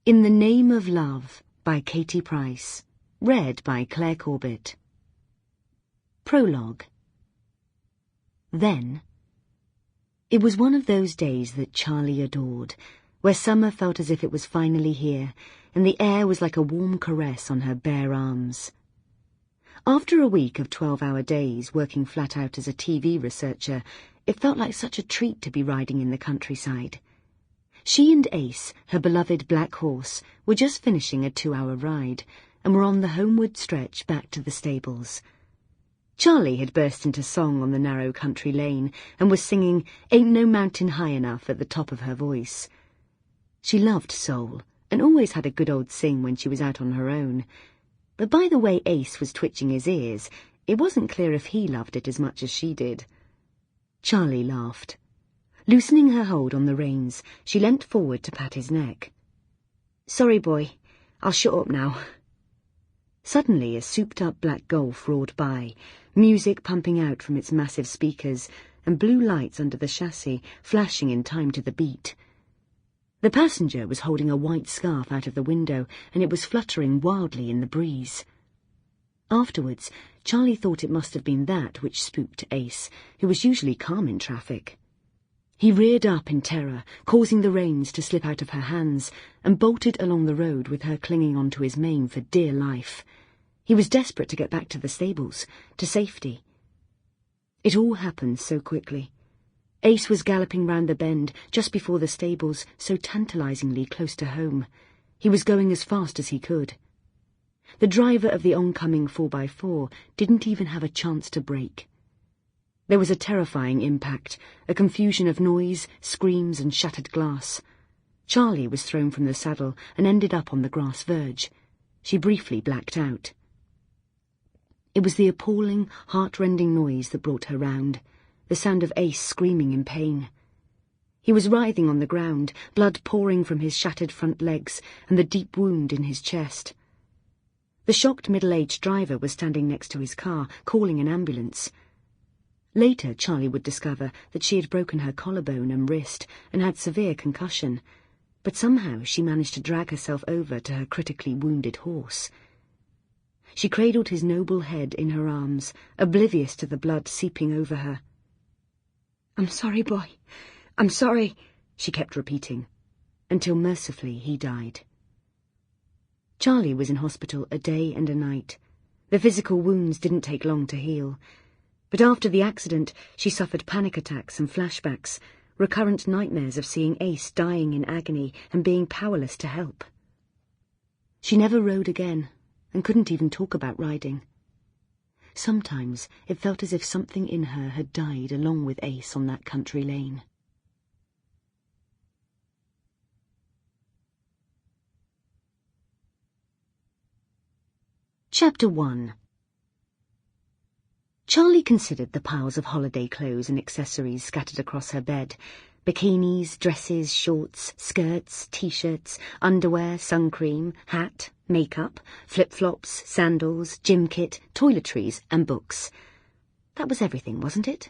In the Name of Love by Katie Price. Read by Clare Corbett. Prologue. Then. It was one of those days that Charlie adored, where summer felt as if it was finally here, and the air was like a warm caress on her bare arms. After a week of 12-hour days working flat out as a TV researcher, it felt like such a treat to be riding in the countryside. She and Ace, her beloved black horse, were just finishing a 2-hour ride, and were on the homeward stretch back to the stables. Charlie had burst into song on the narrow country lane, and was singing Ain't No Mountain High Enough at the top of her voice. She loved soul, and always had a good old sing when she was out on her own. But by the way Ace was twitching his ears, it wasn't clear if he loved it as much as she did. Charlie laughed. Loosening her hold on the reins, she leant forward to pat his neck. "Sorry, boy. I'll shut up now." Suddenly a souped-up black Golf roared by, music pumping out from its massive speakers, and blue lights under the chassis flashing in time to the beat. The passenger was holding a white scarf out of the window, and it was fluttering wildly in the breeze. Afterwards, Charlie thought it must have been that which spooked Ace, who was usually calm in traffic. He reared up in terror, causing the reins to slip out of her hands, and bolted along the road with her clinging onto his mane for dear life. He was desperate to get back to the stables, to safety. It all happened so quickly. Ace was galloping round the bend just before the stables, so tantalizingly close to home. He was going as fast as he could. The driver of the oncoming 4x4 didn't even have a chance to brake. There was a terrifying impact, a confusion of noise, screams, and shattered glass. Charlie was thrown from the saddle and ended up on the grass verge. She briefly blacked out. It was the appalling, heart-rending noise that brought her round, the sound of Ace screaming in pain. He was writhing on the ground, blood pouring from his shattered front legs and the deep wound in his chest. The shocked middle-aged driver was standing next to his car, calling an ambulance. Later, Charlie would discover that she had broken her collarbone and wrist and had severe concussion, but somehow she managed to drag herself over to her critically wounded horse. She cradled his noble head in her arms, oblivious to the blood seeping over her. "I'm sorry, boy. I'm sorry," she kept repeating, until mercifully he died. Charlie was in hospital a day and a night. The physical wounds didn't take long to heal. But after the accident, she suffered panic attacks and flashbacks, recurrent nightmares of seeing Ace dying in agony and being powerless to help. She never rode again, and couldn't even talk about riding. Sometimes it felt as if something in her had died along with Ace on that country lane. Chapter 1. Charlie considered the piles of holiday clothes and accessories scattered across her bed. Bikinis, dresses, shorts, skirts, t-shirts, underwear, sun cream, hat, makeup, flip-flops, sandals, gym kit, toiletries, and books. That was everything, wasn't it?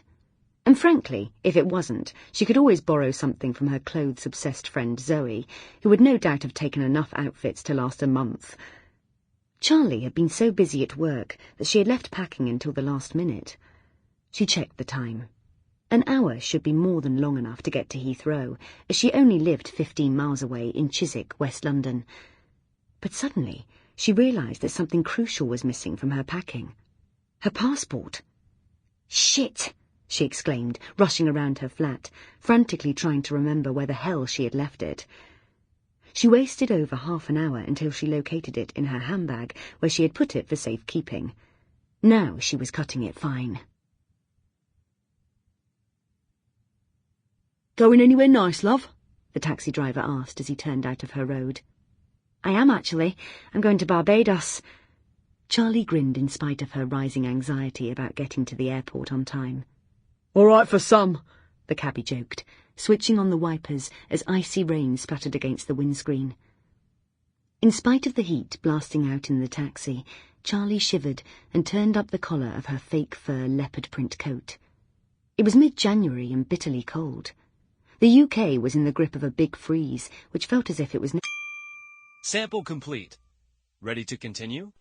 And frankly, if it wasn't, she could always borrow something from her clothes-obsessed friend Zoe, who would no doubt have taken enough outfits to last a month. Charlie had been so busy at work that she had left packing until the last minute. She checked the time. An hour should be more than long enough to get to Heathrow, as she only lived 15 miles away in Chiswick, West London. But suddenly she realised that something crucial was missing from her packing. Her passport. "Shit!" she exclaimed, rushing around her flat, frantically trying to remember where the hell she had left it. She wasted over half an hour until she located it in her handbag, where she had put it for safekeeping. Now she was cutting it fine. "Going anywhere nice, love?" the taxi driver asked as he turned out of her road. "I am, actually. I'm going to Barbados." Charlie grinned in spite of her rising anxiety about getting to the airport on time. "All right for some," the cabbie joked, switching on the wipers as icy rain spattered against the windscreen. In spite of the heat blasting out in the taxi, Charlie shivered and turned up the collar of her fake fur leopard print coat. It was mid-January and bitterly cold. The UK was in the grip of a big freeze, which felt as if it was Sample complete. Ready to continue?